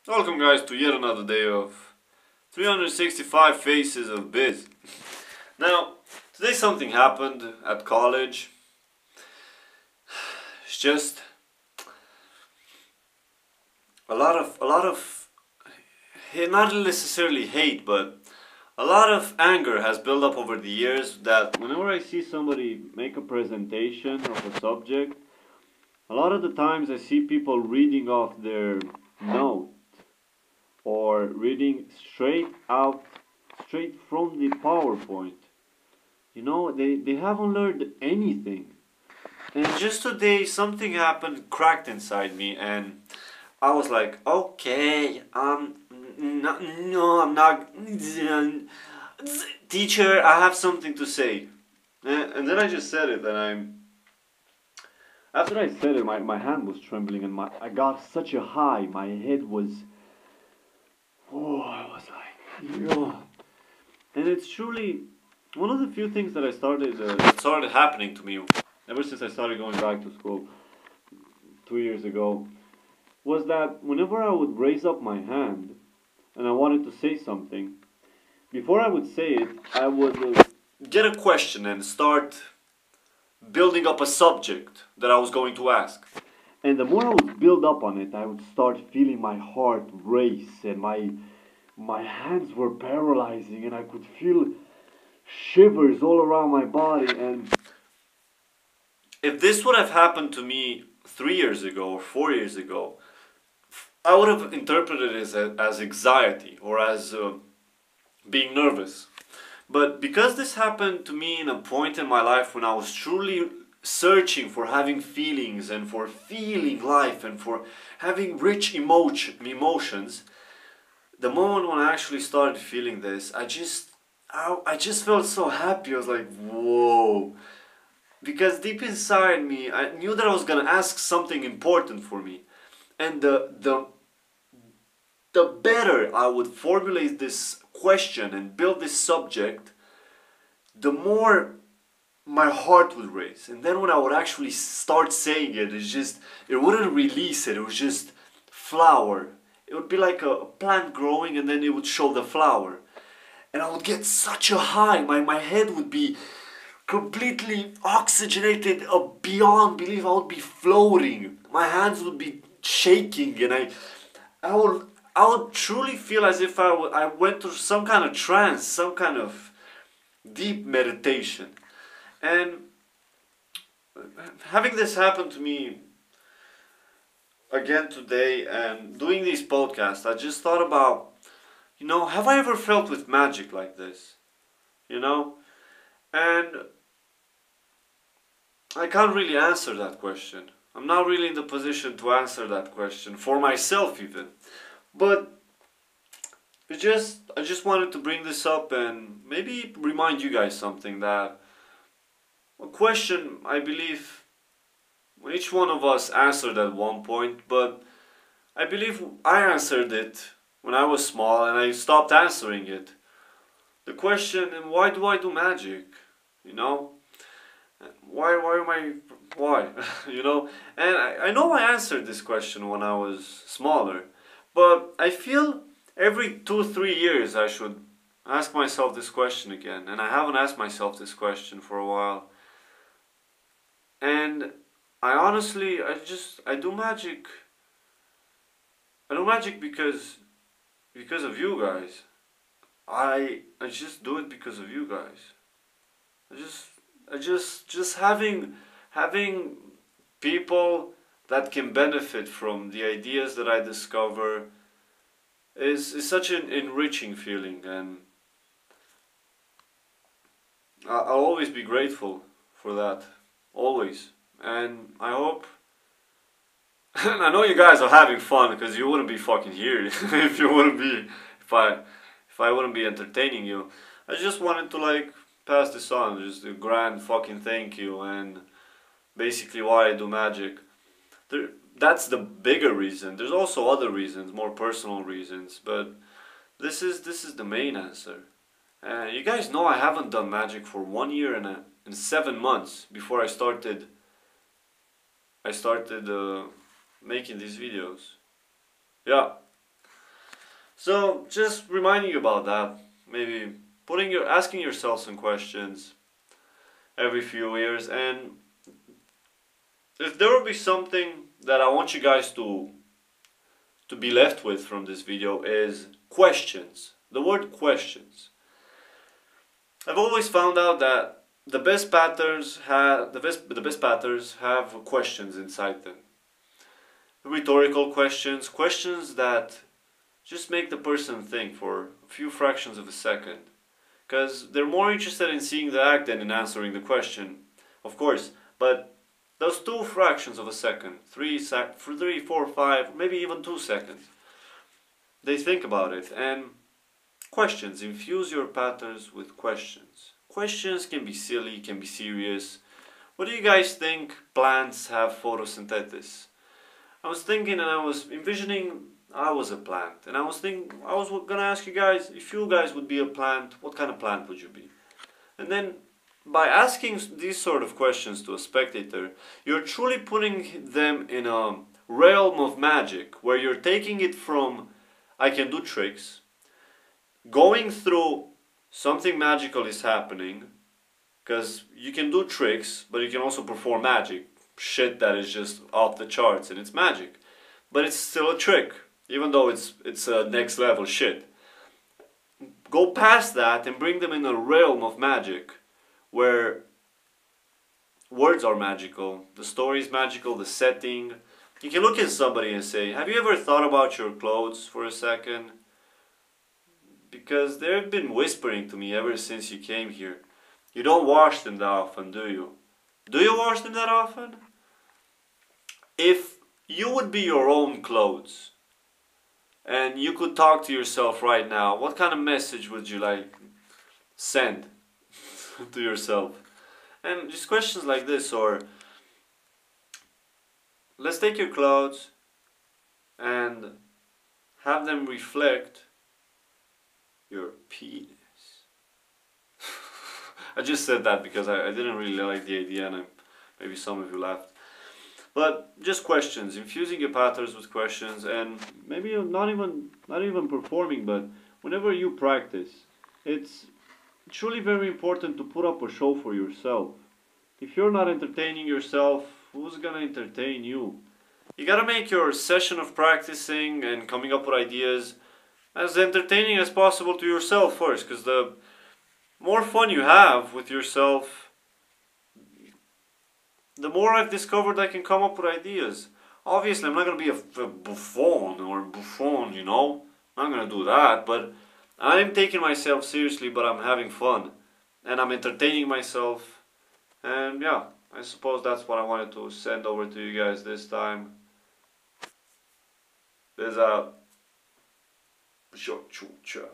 Welcome guys to yet another day of 365 Faces of Biz. Now, today something happened at college. It's just a lot of not necessarily hate, but a lot of anger has built up over the years that whenever I see somebody make a presentation of a subject, a lot of the times I see people reading off their note or reading straight from the PowerPoint. You know, they haven't learned anything. And just today something happened, cracked inside me, and I was like, okay, no, I'm not, teacher, I have something to say. And then I just said it, and after I said it, my hand was trembling, and I got such a high, my head was, oh, I was like, yo. And it's truly one of the few things that that started happening to me ever since I started going back to school 2 years ago, was that whenever I would raise up my hand and I wanted to say something, before I would say it, I would get a question and start building up a subject that I was going to ask. And the more I would build up on it, I would start feeling my heart race, and my hands were paralyzing, and I could feel shivers all around my body. And if this would have happened to me 3 years ago or 4 years ago, I would have interpreted it as anxiety or as being nervous. But because this happened to me in a point in my life when I was truly searching for having feelings and for feeling life and for having rich emotions, the moment when I actually started feeling this, I just felt so happy. I was like, whoa. Because deep inside me, I knew that I was gonna ask something important for me. And the better I would formulate this question and build this subject, the more my heart would race. And then when I would actually start saying it, it wouldn't release it, it would just flower. It would be like a plant growing, and then it would show the flower. And I would get such a high, my head would be completely oxygenated beyond belief. I would be floating, my hands would be shaking, and I would truly feel as if I went through some kind of trance, some kind of deep meditation. And having this happen to me again today and doing these podcasts, I just thought about, have I ever felt with magic like this? And I can't really answer that question. I'm not really in the position to answer that question for myself even. But I just wanted to bring this up and maybe remind you guys something, that a question I believe each one of us answered at one point, but I believe I answered it when I was small and I stopped answering it. The question, why do I do magic? Why? And I know I answered this question when I was smaller, but I feel every 2-3 years I should ask myself this question again, and I haven't asked myself this question for a while. And I honestly, I do magic. I do magic because of you guys. I just do it because of you guys. Just having people that can benefit from the ideas that I discover is such an enriching feeling, and I'll always be grateful for that, always. And I hope, and I know you guys are having fun, because you wouldn't be fucking here if I wouldn't be entertaining you. I just wanted to pass this on, just a grand fucking thank you, and basically why I do magic. That's the bigger reason. There's also other reasons, more personal reasons, but this is the main answer. You guys know I haven't done magic for 1 year and 7 months before I started making these videos. Yeah, So just reminding you about that, maybe asking yourself some questions every few years. And if there will be something that I want you guys to be left with from this video is questions. The word questions. I've always found out that the best patterns have questions inside them. Rhetorical questions, questions that just make the person think for a few fractions of a second. Because they're more interested in seeing the act than in answering the question, of course. But those 2 fractions of a second, 3, 4, 5, maybe even 2 seconds, they think about it. And questions, infuse your patterns with questions. Questions can be silly, can be serious. What do you guys think plants have photosynthesis? I was thinking and I was envisioning I was a plant, and I was gonna ask you guys, if you guys would be a plant, what kind of plant would you be? And then by asking these sort of questions to a spectator, you're truly putting them in a realm of magic, where you're taking it from I can do tricks, going through something magical is happening, because you can do tricks, but you can also perform magic, shit that is just off the charts, and it's magic, but it's still a trick. Even though it's a next level shit. Go past that and bring them in a realm of magic where words are magical, the story is magical, the setting. You can look at somebody and say, have you ever thought about your clothes for a second? Because they've been whispering to me ever since you came here. You don't wash them that often, do you? Do you wash them that often? If you would be your own clothes, and you could talk to yourself right now, what kind of message would you like send to yourself? And just questions like this, or let's take your clothes and have them reflect your penis. I just said that because I didn't really like the idea, and maybe some of you laughed. But just questions, infusing your patterns with questions, and maybe not even performing, but whenever you practice, it's truly very important to put up a show for yourself. If you're not entertaining yourself, who's gonna entertain you? You gotta make your session of practicing and coming up with ideas as entertaining as possible to yourself first, because the more fun you have with yourself, the more I've discovered I can come up with ideas. Obviously, I'm not going to be a buffoon, you know. I'm not going to do that, but I'm taking myself seriously, but I'm having fun. And I'm entertaining myself. And yeah, I suppose that's what I wanted to send over to you guys this time. There's a short chucha.